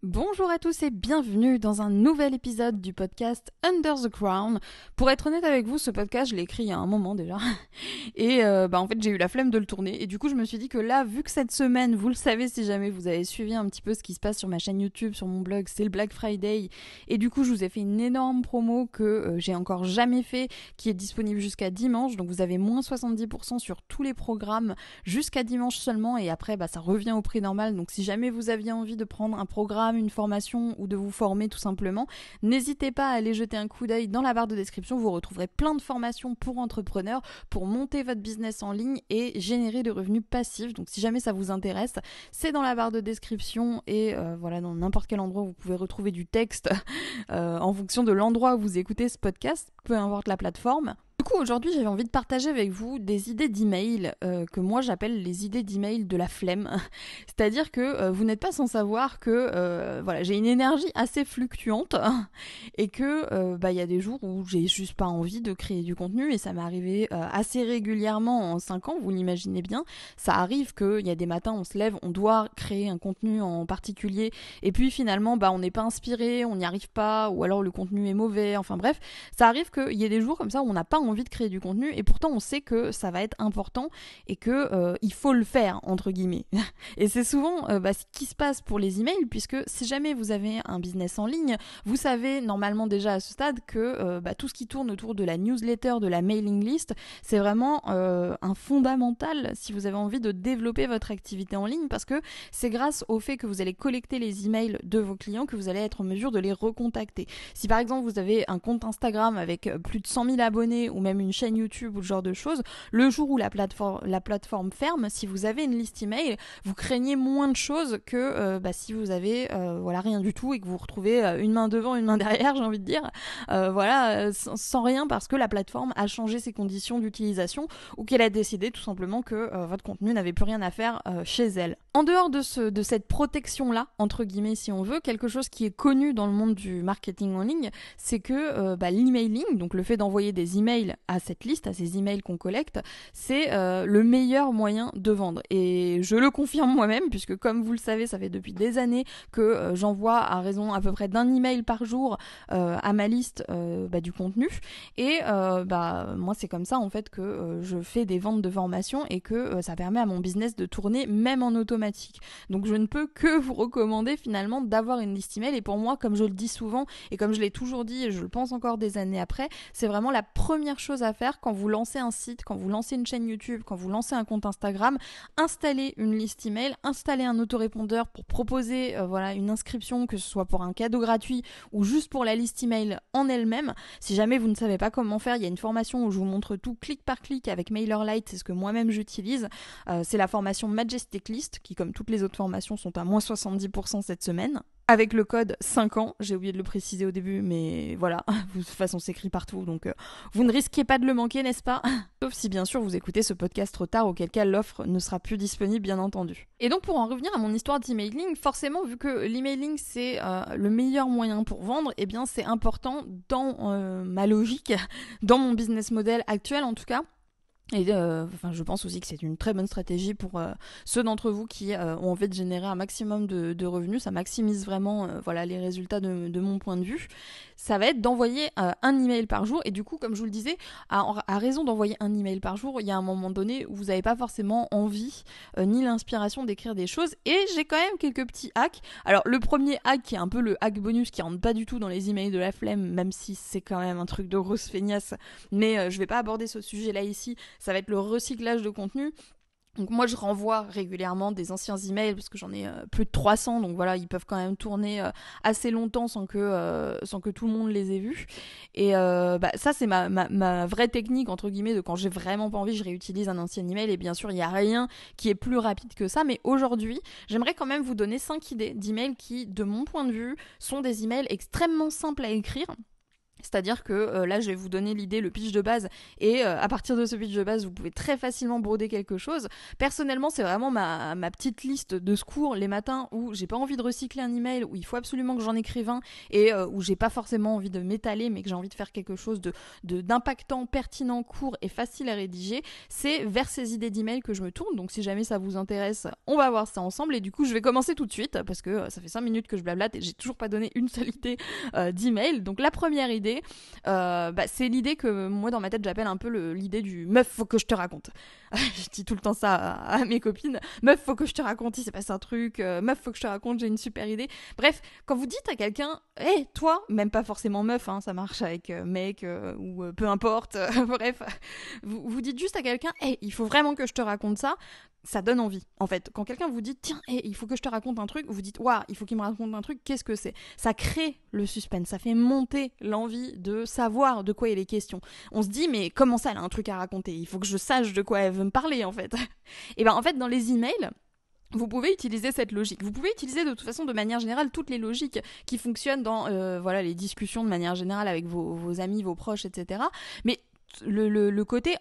Bonjour à tous et bienvenue dans un nouvel épisode du podcast Under the Crown. Pour être honnête avec vous, ce podcast, je l'ai écrit il y a un moment déjà. Et en fait, j'ai eu la flemme de le tourner. Et du coup, je me suis dit que là, vu que cette semaine, vous le savez si jamais vous avez suivi un petit peu ce qui se passe sur ma chaîne YouTube, sur mon blog, c'est le Black Friday. Et du coup, je vous ai fait une énorme promo que j'ai encore jamais fait, qui est disponible jusqu'à dimanche. Donc vous avez moins 70% sur tous les programmes jusqu'à dimanche seulement. Et après, ça revient au prix normal. Donc si jamais vous aviez envie de prendre un programme, une formation ou de vous former tout simplement, n'hésitez pas à aller jeter un coup d'œil dans la barre de description. Vous retrouverez plein de formations pour entrepreneurs pour monter votre business en ligne et générer des revenus passifs. Donc si jamais ça vous intéresse, c'est dans la barre de description et dans n'importe quel endroit où vous pouvez retrouver du texte en fonction de l'endroit où vous écoutez ce podcast, peu importe la plateforme. Du coup, aujourd'hui, j'avais envie de partager avec vous des idées d'email que moi j'appelle les idées d'email de la flemme. C'est-à-dire que vous n'êtes pas sans savoir que j'ai une énergie assez fluctuante et que y a des jours où j'ai juste pas envie de créer du contenu et ça m'est arrivé assez régulièrement en 5 ans, vous l'imaginez bien. Ça arrive qu'il y a des matins, on se lève, on doit créer un contenu en particulier et puis finalement, on n'est pas inspiré, on n'y arrive pas ou alors le contenu est mauvais, enfin bref, ça arrive qu'il y ait des jours comme ça où on n'a pas envie de créer du contenu et pourtant on sait que ça va être important et que il faut le faire entre guillemets. Et c'est souvent ce qui se passe pour les emails, puisque si jamais vous avez un business en ligne, vous savez normalement déjà à ce stade que tout ce qui tourne autour de la newsletter, de la mailing list, c'est vraiment un fondamental si vous avez envie de développer votre activité en ligne, parce que c'est grâce au fait que vous allez collecter les emails de vos clients que vous allez être en mesure de les recontacter. Si par exemple vous avez un compte Instagram avec plus de 100 000 abonnés ou même une chaîne YouTube ou ce genre de choses, le jour où la plateforme ferme, si vous avez une liste email, vous craignez moins de choses que si vous avez rien du tout et que vous vous retrouvez une main devant, une main derrière, j'ai envie de dire, sans rien parce que la plateforme a changé ses conditions d'utilisation ou qu'elle a décidé tout simplement que votre contenu n'avait plus rien à faire chez elle. En dehors de cette protection-là, entre guillemets si on veut, quelque chose qui est connu dans le monde du marketing en ligne, c'est que l'emailing, donc le fait d'envoyer des emails à cette liste, à ces emails qu'on collecte, c'est le meilleur moyen de vendre. Et je le confirme moi-même, puisque comme vous le savez, ça fait depuis des années que j'envoie à raison à peu près d'un email par jour à ma liste du contenu. Et moi, c'est comme ça en fait que je fais des ventes de formation et que ça permet à mon business de tourner même en automatique. Donc je ne peux que vous recommander finalement d'avoir une liste email. Et pour moi, comme je le dis souvent et comme je l'ai toujours dit et je le pense encore des années après, c'est vraiment la première chose à faire quand vous lancez un site, quand vous lancez une chaîne YouTube, quand vous lancez un compte Instagram. Installez une liste email, installez un autorépondeur pour proposer une inscription, que ce soit pour un cadeau gratuit ou juste pour la liste email en elle-même. Si jamais vous ne savez pas comment faire, il y a une formation où je vous montre tout clic par clic avec MailerLite, c'est ce que moi-même j'utilise. C'est la formation Majestic List qui, comme toutes les autres formations, sont à moins 70% cette semaine. Avec le code 5 ans, j'ai oublié de le préciser au début, mais voilà, de toute façon c'est écrit partout, donc vous ne risquez pas de le manquer, n'est-ce pas? Sauf si bien sûr vous écoutez ce podcast trop tard, auquel cas l'offre ne sera plus disponible bien entendu. Et donc pour en revenir à mon histoire d'emailing, forcément vu que l'emailing c'est le meilleur moyen pour vendre, eh bien c'est important dans ma logique, dans mon business model actuel en tout cas. Et je pense aussi que c'est une très bonne stratégie pour ceux d'entre vous qui ont envie de générer un maximum de revenus. Ça maximise vraiment les résultats de mon point de vue. Ça va être d'envoyer un email par jour. Et du coup, comme je vous le disais, à raison d'envoyer un email par jour, il y a un moment donné où vous n'avez pas forcément envie ni l'inspiration d'écrire des choses. Et j'ai quand même quelques petits hacks. Alors le premier hack qui est un peu le hack bonus qui rentre pas du tout dans les emails de la flemme, même si c'est quand même un truc de grosse feignasse. Mais je vais pas aborder ce sujet-là ici. Ça va être le recyclage de contenu. Donc moi je renvoie régulièrement des anciens emails parce que j'en ai plus de 300, donc voilà, ils peuvent quand même tourner assez longtemps sans que tout le monde les ait vus. Et ça c'est ma vraie technique entre guillemets de quand j'ai vraiment pas envie, je réutilise un ancien email. Et bien sûr il n'y a rien qui est plus rapide que ça, mais aujourd'hui j'aimerais quand même vous donner 5 idées d'emails qui, de mon point de vue, sont des emails extrêmement simples à écrire C'est-à-dire que là, je vais vous donner l'idée, le pitch de base, et à partir de ce pitch de base, vous pouvez très facilement broder quelque chose. Personnellement, c'est vraiment ma petite liste de secours les matins où j'ai pas envie de recycler un email, où il faut absolument que j'en écrive un, et où j'ai pas forcément envie de m'étaler, mais que j'ai envie de faire quelque chose d'impactant, pertinent, court et facile à rédiger. C'est vers ces idées d'email que je me tourne. Donc si jamais ça vous intéresse, on va voir ça ensemble. Et du coup, je vais commencer tout de suite, parce que ça fait 5 minutes que je blablate et j'ai toujours pas donné une seule idée d'email. Donc la première idée, c'est l'idée que moi dans ma tête j'appelle un peu l'idée du meuf faut que je te raconte. Je dis tout le temps ça à mes copines, meuf faut que je te raconte, il s'est passé un truc, meuf faut que je te raconte, j'ai une super idée. Bref, quand vous dites à quelqu'un hey toi, même pas forcément meuf, hein, ça marche avec mec ou peu importe, bref, vous dites juste à quelqu'un hey il faut vraiment que je te raconte ça. Ça donne envie. En fait, quand quelqu'un vous dit tiens, il faut que je te raconte un truc, vous dites waouh, il faut qu'il me raconte un truc, qu'est-ce que c'est? Ça crée le suspense, ça fait monter l'envie de savoir de quoi il est question. On se dit mais comment ça elle a un truc à raconter? Il faut que je sache de quoi elle veut me parler en fait. Et ben en fait dans les emails, vous pouvez utiliser cette logique. Vous pouvez utiliser de toute façon de manière générale toutes les logiques qui fonctionnent dans les discussions de manière générale avec vos amis, vos proches, etc. Mais le côté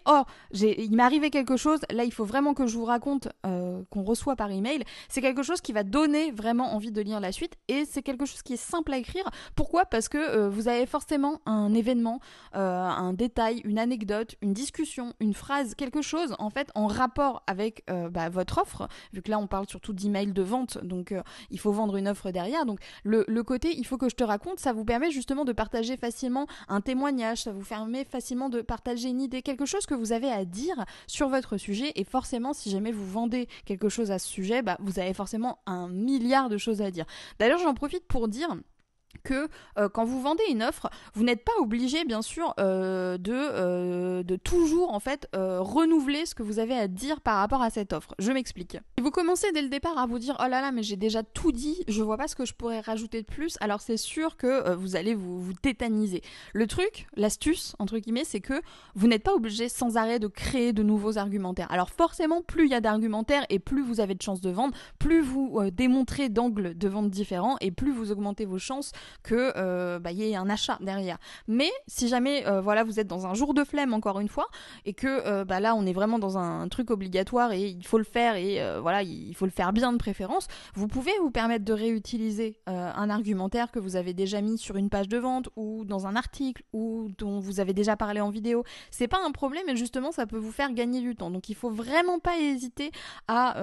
il m'est arrivé quelque chose, là il faut vraiment que je vous raconte, qu'on reçoit par email, c'est quelque chose qui va donner vraiment envie de lire la suite, et c'est quelque chose qui est simple à écrire. Pourquoi? Parce que vous avez forcément un événement, un détail, une anecdote, une discussion, une phrase, quelque chose en fait en rapport avec votre offre, vu que là on parle surtout d'email de vente, donc il faut vendre une offre derrière. Donc le côté il faut que je te raconte, ça vous permet justement de partager facilement un témoignage, ça vous permet facilement de partager une idée, quelque chose que vous avez à dire sur votre sujet. Et forcément, si jamais vous vendez quelque chose à ce sujet, vous avez forcément un milliard de choses à dire. D'ailleurs, j'en profite pour dire que quand vous vendez une offre, vous n'êtes pas obligé bien sûr de toujours en fait renouveler ce que vous avez à dire par rapport à cette offre. Je m'explique. Si vous commencez dès le départ à vous dire oh là là mais j'ai déjà tout dit, je vois pas ce que je pourrais rajouter de plus, alors c'est sûr que vous allez vous tétaniser. Le truc, l'astuce entre guillemets, c'est que vous n'êtes pas obligé sans arrêt de créer de nouveaux argumentaires. Alors forcément, plus il y a d'argumentaires et plus vous avez de chances de vendre, plus vous démontrez d'angles de vente différents et plus vous augmentez vos chances que y ait un achat derrière. Mais si jamais vous êtes dans un jour de flemme encore une fois et que là on est vraiment dans un truc obligatoire et il faut le faire et il faut le faire bien de préférence, vous pouvez vous permettre de réutiliser un argumentaire que vous avez déjà mis sur une page de vente ou dans un article ou dont vous avez déjà parlé en vidéo. C'est pas un problème et justement ça peut vous faire gagner du temps. Donc il faut vraiment pas hésiter à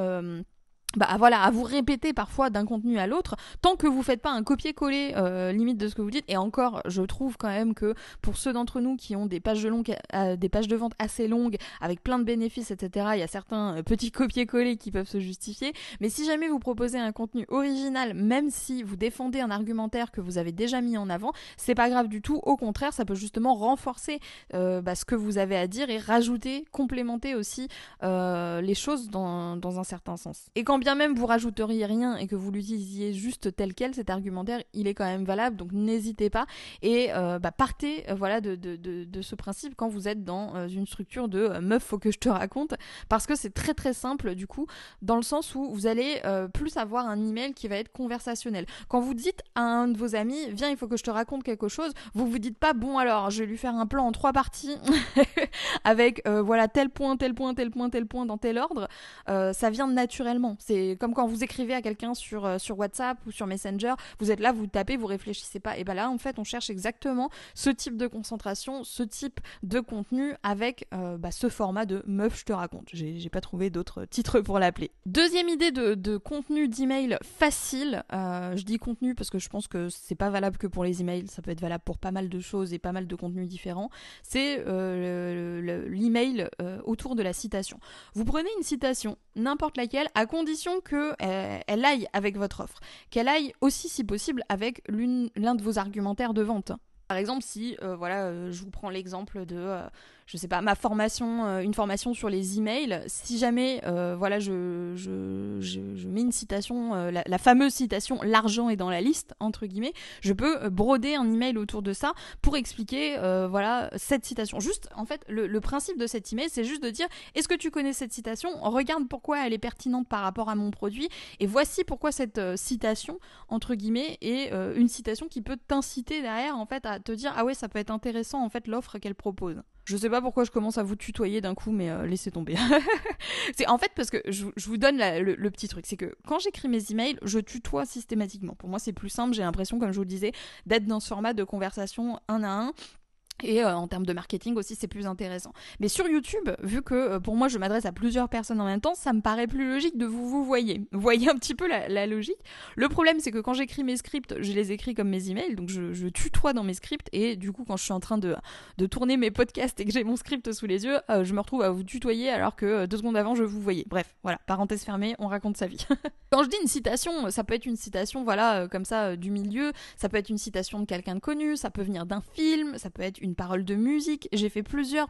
vous répéter parfois d'un contenu à l'autre, tant que vous faites pas un copier-coller limite de ce que vous dites. Et encore, je trouve quand même que pour ceux d'entre nous qui ont des pages de vente assez longues, avec plein de bénéfices, etc., il y a certains petits copier-coller qui peuvent se justifier. Mais si jamais vous proposez un contenu original, même si vous défendez un argumentaire que vous avez déjà mis en avant, c'est pas grave du tout. Au contraire, ça peut justement renforcer ce que vous avez à dire et rajouter, complémenter aussi les choses dans un certain sens. Et quand bien même vous rajouteriez rien et que vous l'utilisiez juste tel quel, cet argumentaire, il est quand même valable, donc n'hésitez pas et partez de ce principe quand vous êtes dans une structure de meuf faut que je te raconte, parce que c'est très très simple du coup, dans le sens où vous allez plus avoir un email qui va être conversationnel. Quand vous dites à un de vos amis viens il faut que je te raconte quelque chose, vous vous dites pas bon alors je vais lui faire un plan en 3 parties avec tel point dans tel ordre, ça vient naturellement. C'est comme quand vous écrivez à quelqu'un sur WhatsApp ou sur Messenger, vous êtes là, vous tapez, vous réfléchissez pas. Et là, en fait, on cherche exactement ce type de concentration, ce type de contenu avec ce format de meuf, je te raconte. J'ai pas trouvé d'autres titres pour l'appeler. Deuxième idée de contenu d'email facile. Je dis contenu parce que je pense que c'est pas valable que pour les emails, ça peut être valable pour pas mal de choses et pas mal de contenus différents. C'est l'email autour de la citation. Vous prenez une citation, n'importe laquelle, à condition qu'elle aille avec votre offre, qu'elle aille aussi si possible avec l'un de vos argumentaires de vente. Par exemple, si je vous prends l'exemple de je sais pas, ma formation, une formation sur les emails, si jamais voilà, je mets une citation, la fameuse citation l'argent est dans la liste entre guillemets, je peux broder un email autour de ça pour expliquer voilà cette citation. Juste en fait le principe de cet email, c'est juste de dire est-ce que tu connais cette citation, regarde pourquoi elle est pertinente par rapport à mon produit et voici pourquoi cette citation entre guillemets est une citation qui peut t'inciter derrière en fait à te dire ah ouais ça peut être intéressant en fait l'offre qu'elle propose. Je sais pas pourquoi je commence à vous tutoyer d'un coup, mais laissez tomber. C'est en fait parce que je vous donne le petit truc, c'est que quand j'écris mes emails, je tutoie systématiquement. Pour moi, c'est plus simple. J'ai l'impression, comme je vous le disais, d'être dans ce format de conversation un à un. Et en termes de marketing aussi, c'est plus intéressant. Mais sur YouTube, vu que pour moi, je m'adresse à plusieurs personnes en même temps, ça me paraît plus logique de vous voyez. Vous voyez un petit peu la logique. Le problème, c'est que quand j'écris mes scripts, je les écris comme mes emails, donc je tutoie dans mes scripts. Et du coup, quand je suis en train de tourner mes podcasts et que j'ai mon script sous les yeux, je me retrouve à vous tutoyer alors que 2 secondes avant, je vous voyais. Bref, voilà, parenthèse fermée, on raconte sa vie. Quand je dis une citation, ça peut être une citation, voilà, comme ça, du milieu. Ça peut être une citation de quelqu'un de connu, ça peut venir d'un film, ça peut être une parole de musique. J'ai fait plusieurs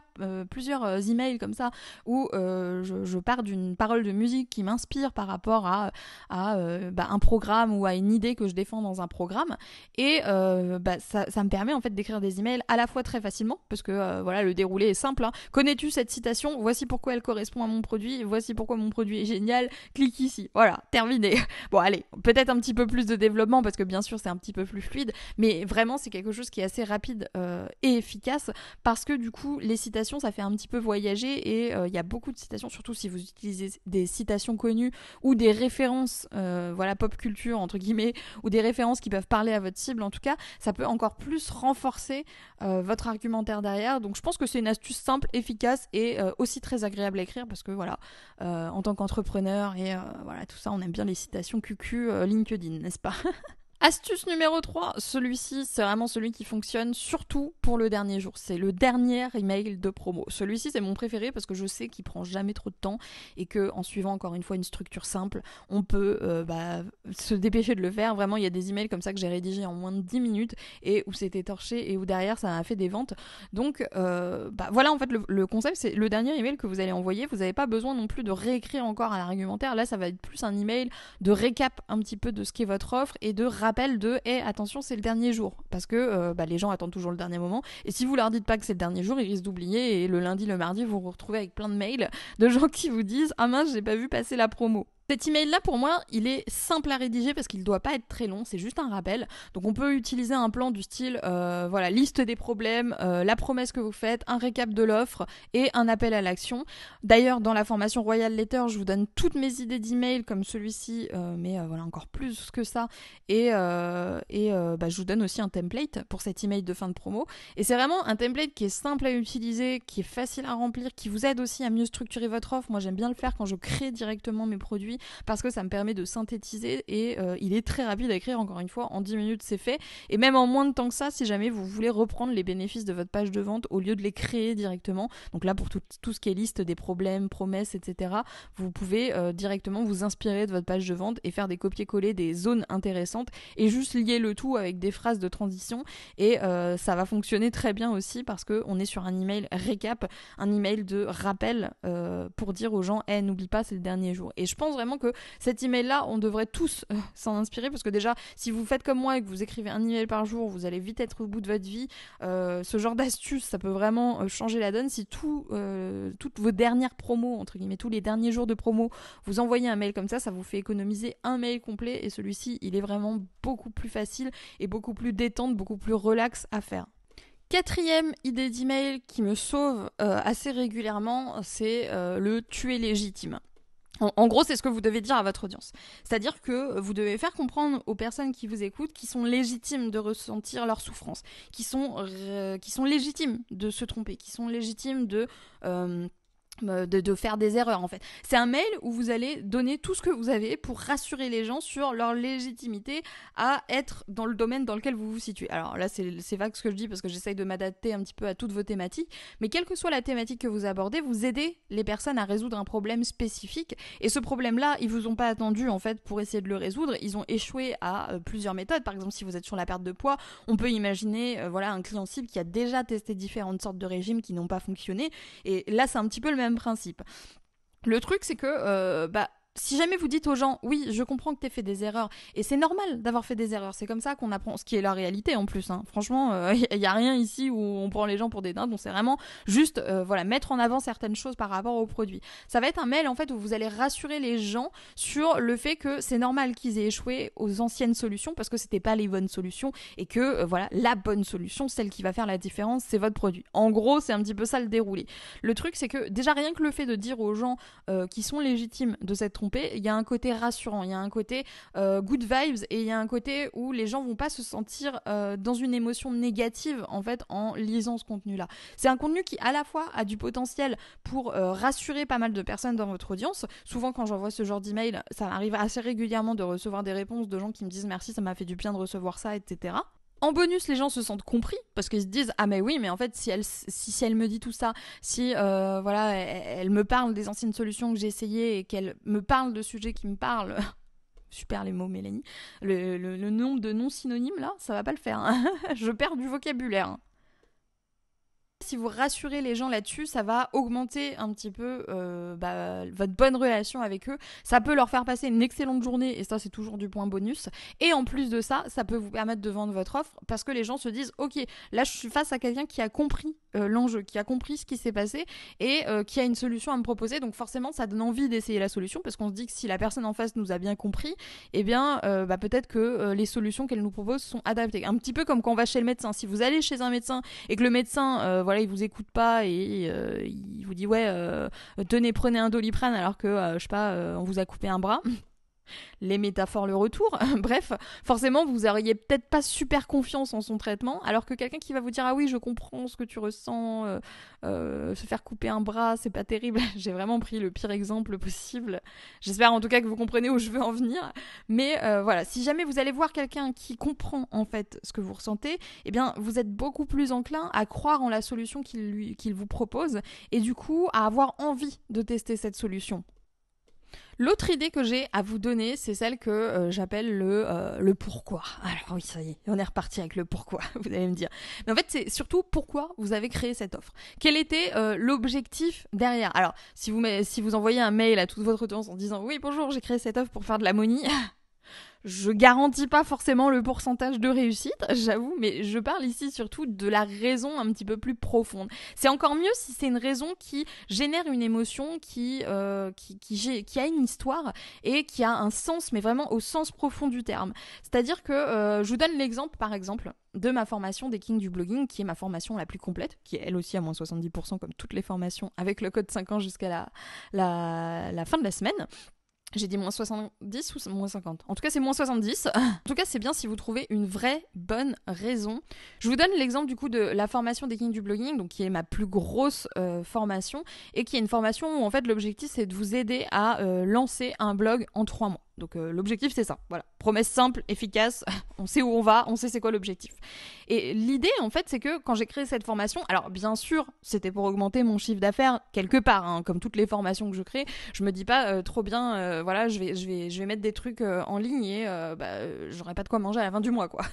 emails comme ça où je pars d'une parole de musique qui m'inspire par rapport à un programme ou à une idée que je défends dans un programme. Et ça me permet en fait d'écrire des emails à la fois très facilement parce que voilà, le déroulé est simple. Hein. Connais-tu cette citation? Voici pourquoi elle correspond à mon produit. Voici pourquoi mon produit est génial. Clique ici. Voilà, terminé. Bon allez, peut-être un petit peu plus de développement parce que bien sûr c'est un petit peu plus fluide, mais vraiment c'est quelque chose qui est assez rapide et efficace parce que du coup les citations ça fait un petit peu voyager et il y a beaucoup de citations, surtout si vous utilisez des citations connues ou des références voilà pop culture entre guillemets ou des références qui peuvent parler à votre cible. En tout cas ça peut encore plus renforcer votre argumentaire derrière. Donc je pense que c'est une astuce simple, efficace et aussi très agréable à écrire parce que voilà en tant qu'entrepreneur et voilà tout ça on aime bien les citations QQ LinkedIn, n'est-ce pas? Astuce numéro 3, celui-ci, c'est vraiment celui qui fonctionne surtout pour le dernier jour. C'est le dernier email de promo. Celui-ci, c'est mon préféré parce que je sais qu'il prend jamais trop de temps et que en suivant encore une fois une structure simple, on peut se dépêcher de le faire. Vraiment, il y a des emails comme ça que j'ai rédigés en moins de 10 minutes et où c'était torché et où derrière, ça a fait des ventes. Donc, voilà, en fait, le concept, c'est le dernier email que vous allez envoyer. Vous n'avez pas besoin non plus de réécrire encore un argumentaire. Là, ça va être plus un email de récap un petit peu de ce qu'est votre offre et de rappel de attention c'est le dernier jour parce que les gens attendent toujours le dernier moment et si vous leur dites pas que c'est le dernier jour ils risquent d'oublier et le lundi le mardi vous vous retrouvez avec plein de mails de gens qui vous disent ah mince j'ai pas vu passer la promo. Cet email-là, pour moi, il est simple à rédiger parce qu'il ne doit pas être très long, c'est juste un rappel. Donc on peut utiliser un plan du style, liste des problèmes, la promesse que vous faites, un récap de l'offre et un appel à l'action. D'ailleurs, dans la formation Royal Letter, je vous donne toutes mes idées d'email comme celui-ci, mais encore plus que ça. Et je vous donne aussi un template pour cet email de fin de promo. Et c'est vraiment un template qui est simple à utiliser, qui est facile à remplir, qui vous aide aussi à mieux structurer votre offre. Moi, j'aime bien le faire quand je crée directement mes produits parce que ça me permet de synthétiser et il est très rapide à écrire, encore une fois, en 10 minutes c'est fait et même en moins de temps que ça si jamais vous voulez reprendre les bénéfices de votre page de vente au lieu de les créer directement. Donc là pour tout ce qui est liste des problèmes, promesses, etc. vous pouvez directement vous inspirer de votre page de vente et faire des copier-coller des zones intéressantes et juste lier le tout avec des phrases de transition et ça va fonctionner très bien aussi parce qu'on est sur un email récap, un email de rappel pour dire aux gens n'oublie pas c'est le dernier jour. Et je pense vraiment que cet email-là, on devrait tous s'en inspirer parce que déjà, si vous faites comme moi et que vous écrivez un email par jour, vous allez vite être au bout de votre vie. Ce genre d'astuce, ça peut vraiment changer la donne. Si toutes vos dernières promos, entre guillemets, tous les derniers jours de promo, vous envoyez un mail comme ça vous fait économiser un mail complet et celui-ci, il est vraiment beaucoup plus facile et beaucoup plus détente, beaucoup plus relax à faire. Quatrième idée d'email qui me sauve assez régulièrement, c'est le tu es légitime. En gros, c'est ce que vous devez dire à votre audience. C'est-à-dire que vous devez faire comprendre aux personnes qui vous écoutent qu'ils sont légitimes de ressentir leur souffrance, qui sont légitimes de se tromper, qui sont légitimes de de faire des erreurs en fait. C'est un mail où vous allez donner tout ce que vous avez pour rassurer les gens sur leur légitimité à être dans le domaine dans lequel vous vous situez. Alors là c'est vague ce que je dis parce que j'essaye de m'adapter un petit peu à toutes vos thématiques, mais quelle que soit la thématique que vous abordez, vous aidez les personnes à résoudre un problème spécifique, et ce problème-là, ils vous ont pas attendu en fait pour essayer de le résoudre, ils ont échoué à plusieurs méthodes. Par exemple, si vous êtes sur la perte de poids, on peut imaginer voilà un client cible qui a déjà testé différentes sortes de régimes qui n'ont pas fonctionné, et là c'est un petit peu le même principe. Le truc, c'est que si jamais vous dites aux gens, oui, je comprends que t'aies fait des erreurs, et c'est normal d'avoir fait des erreurs, c'est comme ça qu'on apprend, ce qui est la réalité en plus, hein. Franchement, il n'y a rien ici où on prend les gens pour des dindes, donc c'est vraiment juste mettre en avant certaines choses par rapport au produit. Ça va être un mail en fait où vous allez rassurer les gens sur le fait que c'est normal qu'ils aient échoué aux anciennes solutions parce que c'était pas les bonnes solutions, et que la bonne solution, celle qui va faire la différence, c'est votre produit. En gros, c'est un petit peu ça le déroulé. Le truc, c'est que déjà rien que le fait de dire aux gens qui sont légitimes de s'être trompés, il y a un côté rassurant, il y a un côté good vibes, et il y a un côté où les gens vont pas se sentir dans une émotion négative en fait en lisant ce contenu-là. C'est un contenu qui à la fois a du potentiel pour rassurer pas mal de personnes dans votre audience. Souvent quand j'envoie ce genre d'email, ça m'arrive assez régulièrement de recevoir des réponses de gens qui me disent merci, ça m'a fait du bien de recevoir ça, etc. En bonus, les gens se sentent compris parce qu'ils se disent ah mais oui, mais en fait si elle me dit tout ça, si elle me parle des anciennes solutions que j'ai essayées et qu'elle me parle de sujets qui me parlent, super les mots Mélanie, le nombre de non synonymes là, ça va pas le faire, hein. Je perds du vocabulaire, hein. Si vous rassurez les gens là-dessus, ça va augmenter un petit peu votre bonne relation avec eux. Ça peut leur faire passer une excellente journée, et ça c'est toujours du point bonus. Et en plus de ça, ça peut vous permettre de vendre votre offre parce que les gens se disent ok, là je suis face à quelqu'un qui a compris l'enjeu, qui a compris ce qui s'est passé et qui a une solution à me proposer. Donc forcément ça donne envie d'essayer la solution parce qu'on se dit que si la personne en face nous a bien compris, eh bien peut-être que les solutions qu'elle nous propose sont adaptées. Un petit peu comme quand on va chez le médecin. Si vous allez chez un médecin et que le médecin il vous écoute pas et il vous dit tenez, prenez un Doliprane alors que je sais pas, on vous a coupé un bras. Les métaphores, le retour. Bref, forcément, vous auriez peut-être pas super confiance en son traitement, alors que quelqu'un qui va vous dire ah oui, je comprends ce que tu ressens, se faire couper un bras, c'est pas terrible. J'ai vraiment pris le pire exemple possible. J'espère en tout cas que vous comprenez où je veux en venir. Mais si jamais vous allez voir quelqu'un qui comprend en fait ce que vous ressentez, eh bien, vous êtes beaucoup plus enclin à croire en la solution qu'il vous propose, et du coup à avoir envie de tester cette solution. L'autre idée que j'ai à vous donner, c'est celle que j'appelle le pourquoi. Alors oui, ça y est, on est reparti avec le pourquoi, vous allez me dire. Mais en fait, c'est surtout pourquoi vous avez créé cette offre. Quel était l'objectif derrière ? Alors, si vous envoyez un mail à toute votre audience en disant « Oui, bonjour, j'ai créé cette offre pour faire de la money », je garantis pas forcément le pourcentage de réussite, j'avoue, mais je parle ici surtout de la raison un petit peu plus profonde. C'est encore mieux si c'est une raison qui génère une émotion, qui a une histoire et qui a un sens, mais vraiment au sens profond du terme. C'est-à-dire que je vous donne l'exemple, par exemple, de ma formation des Kings du blogging, qui est ma formation la plus complète, qui est elle aussi à moins 70% comme toutes les formations, avec le code 5 ans jusqu'à la fin de la semaine. J'ai dit moins 70 ou moins 50 ? En tout cas, c'est moins 70. En tout cas, c'est bien si vous trouvez une vraie bonne raison. Je vous donne l'exemple du coup de la formation des Kings du blogging, donc qui est ma plus grosse formation, et qui est une formation où en fait l'objectif c'est de vous aider à lancer un blog en 3 mois. Donc l'objectif c'est ça, voilà, promesse simple, efficace, on sait où on va, on sait c'est quoi l'objectif. Et l'idée en fait c'est que quand j'ai créé cette formation, alors bien sûr c'était pour augmenter mon chiffre d'affaires quelque part, hein, comme toutes les formations que je crée, je me dis pas trop bien, je vais mettre des trucs en ligne et j'aurai pas de quoi manger à la fin du mois quoi.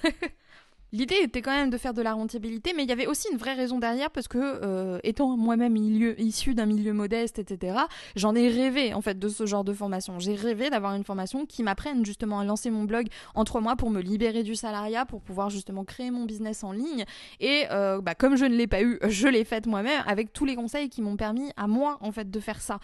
L'idée était quand même de faire de la rentabilité, mais il y avait aussi une vraie raison derrière parce que, étant moi-même issue d'un milieu modeste, etc., j'en ai rêvé en fait de ce genre de formation. J'ai rêvé d'avoir une formation qui m'apprenne justement à lancer mon blog en 3 mois pour me libérer du salariat, pour pouvoir justement créer mon business en ligne. Et comme je ne l'ai pas eu, je l'ai faite moi-même avec tous les conseils qui m'ont permis à moi en fait de faire ça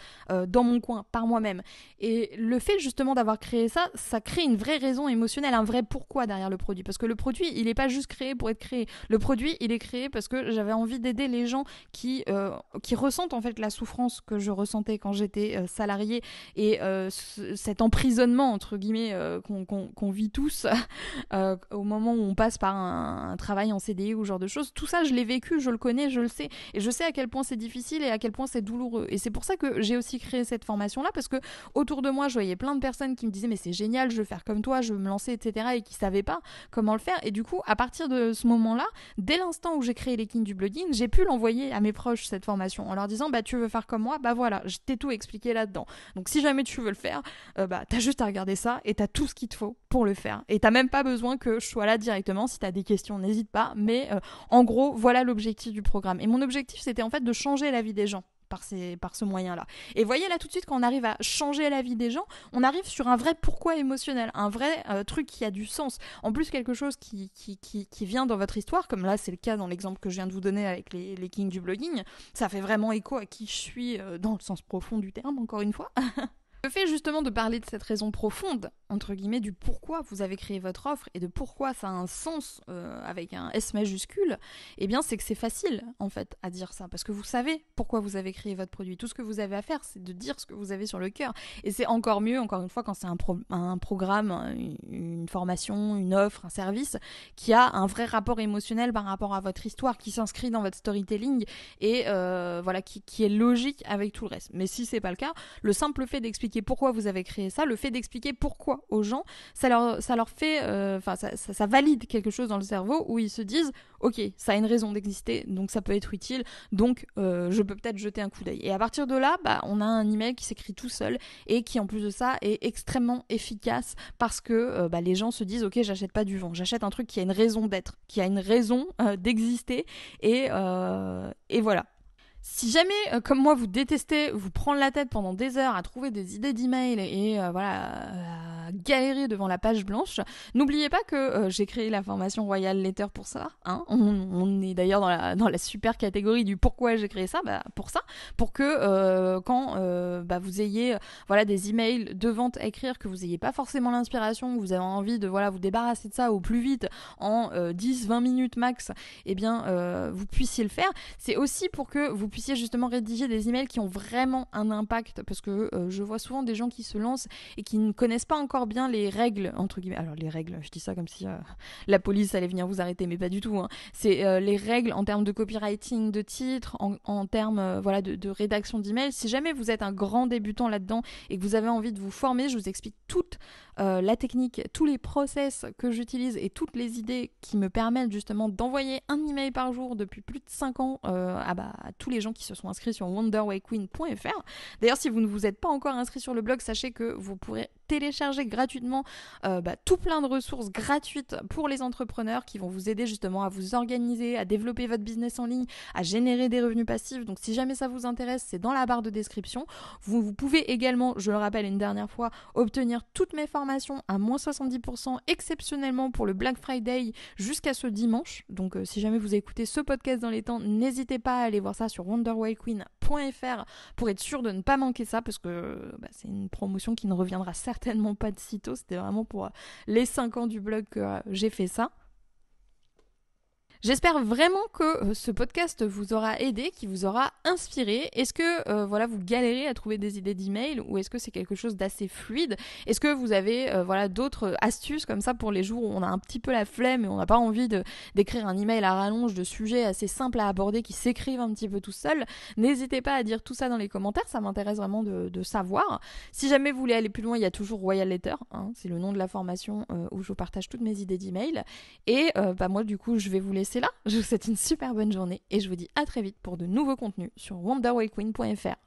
dans mon coin, par moi-même. Et le fait justement d'avoir créé ça, ça crée une vraie raison émotionnelle, un vrai pourquoi derrière le produit. Parce que le produit, il est pas juste créé pour être créé. Le produit, il est créé parce que j'avais envie d'aider les gens qui ressentent en fait la souffrance que je ressentais quand j'étais salariée et cet emprisonnement entre guillemets qu'on vit tous au moment où on passe par un travail en CDI ou ce genre de choses. Tout ça, je l'ai vécu, je le connais, je le sais et je sais à quel point c'est difficile et à quel point c'est douloureux. Et c'est pour ça que j'ai aussi créé cette formation-là parce que autour de moi, je voyais plein de personnes qui me disaient mais c'est génial, je veux faire comme toi, je veux me lancer, etc. et qui savaient pas comment le faire. Et du coup, à partir de ce moment-là, dès l'instant où j'ai créé les Kings du blogging, j'ai pu l'envoyer à mes proches cette formation en leur disant bah tu veux faire comme moi, bah voilà, je t'ai tout expliqué là-dedans. Donc si jamais tu veux le faire, bah t'as juste à regarder ça et t'as tout ce qu'il te faut pour le faire. Et t'as même pas besoin que je sois là directement. Si t'as des questions, n'hésite pas. Mais en gros, voilà l'objectif du programme. Et mon objectif, c'était en fait de changer la vie des gens par ce moyen-là. Et voyez là tout de suite, quand on arrive à changer la vie des gens, on arrive sur un vrai pourquoi émotionnel, un vrai truc qui a du sens. En plus, quelque chose qui vient dans votre histoire, comme là c'est le cas dans l'exemple que je viens de vous donner avec les kings du blogging, ça fait vraiment écho à qui je suis dans le sens profond du terme, encore une fois. Le fait justement de parler de cette raison profonde, entre guillemets, du pourquoi vous avez créé votre offre et de pourquoi ça a un sens avec un S majuscule, eh bien c'est que c'est facile en fait à dire ça, parce que vous savez pourquoi vous avez créé votre produit. Tout ce que vous avez à faire, c'est de dire ce que vous avez sur le cœur. Et c'est encore mieux, encore une fois, quand c'est un programme, une formation, une offre, un service, qui a un vrai rapport émotionnel par rapport à votre histoire, qui s'inscrit dans votre storytelling et voilà, qui est logique avec tout le reste. Mais si c'est pas le cas, le simple fait d'expliquer pourquoi vous avez créé ça, le fait d'expliquer pourquoi aux gens, ça leur fait, ça valide quelque chose dans le cerveau où ils se disent, ok, ça a une raison d'exister, donc ça peut être utile, donc je peux peut-être jeter un coup d'œil. Et à partir de là, bah, on a un email qui s'écrit tout seul et qui en plus de ça est extrêmement efficace parce que les gens se disent, ok, j'achète pas du vent, j'achète un truc qui a une raison d'être, qui a une raison d'exister et voilà. Si jamais, comme moi, vous détestez vous prendre la tête pendant des heures à trouver des idées d'email et à galérer devant la page blanche, n'oubliez pas que j'ai créé la formation Royal Letter pour ça. Hein. On est d'ailleurs dans la super catégorie du pourquoi j'ai créé ça, pour ça, pour que quand vous ayez des emails de vente à écrire, que vous n'ayez pas forcément l'inspiration, que vous avez envie de vous débarrasser de ça au plus vite en 10-20 minutes max, eh bien vous puissiez le faire. C'est aussi pour que vous puissiez justement rédiger des emails qui ont vraiment un impact, parce que je vois souvent des gens qui se lancent et qui ne connaissent pas encore bien les règles, entre guillemets. Alors les règles, je dis ça comme si la police allait venir vous arrêter, mais pas du tout. Hein. C'est les règles en termes de copywriting, de titres, en termes de rédaction d'emails. Si jamais vous êtes un grand débutant là-dedans et que vous avez envie de vous former, je vous explique toute la technique, tous les process que j'utilise et toutes les idées qui me permettent justement d'envoyer un email par jour depuis plus de 5 ans à tous les gens qui se sont inscrits sur wonderwayqueen.fr. D'ailleurs, si vous ne vous êtes pas encore inscrit sur le blog, sachez que vous pourrez télécharger gratuitement tout plein de ressources gratuites pour les entrepreneurs qui vont vous aider justement à vous organiser, à développer votre business en ligne, à générer des revenus passifs. Donc si jamais ça vous intéresse, c'est dans la barre de description. Vous pouvez également, je le rappelle une dernière fois, obtenir toutes mes formations à moins 70% exceptionnellement pour le Black Friday jusqu'à ce dimanche. Donc si jamais vous écoutez ce podcast dans les temps, n'hésitez pas à aller voir ça sur wonderwayqueen.fr pour être sûr de ne pas manquer ça, parce que c'est une promotion qui ne reviendra certainement pas de sitôt. C'était vraiment pour les 5 ans du blog que j'ai fait ça. J'espère vraiment que ce podcast vous aura aidé, qui vous aura inspiré. Est-ce que vous galérez à trouver des idées d'email, ou est-ce que c'est quelque chose d'assez fluide? Est-ce que vous avez d'autres astuces comme ça pour les jours où on a un petit peu la flemme et on n'a pas envie d'écrire un email à rallonge de sujets assez simples à aborder qui s'écrivent un petit peu tout seul? N'hésitez pas à dire tout ça dans les commentaires, ça m'intéresse vraiment de savoir. Si jamais vous voulez aller plus loin, il y a toujours Royal Letter, hein, c'est le nom de la formation où je vous partage toutes mes idées d'email. Et moi du coup je vais vous laisser là. Je vous souhaite une super bonne journée et je vous dis à très vite pour de nouveaux contenus sur wonderwayqueen.fr.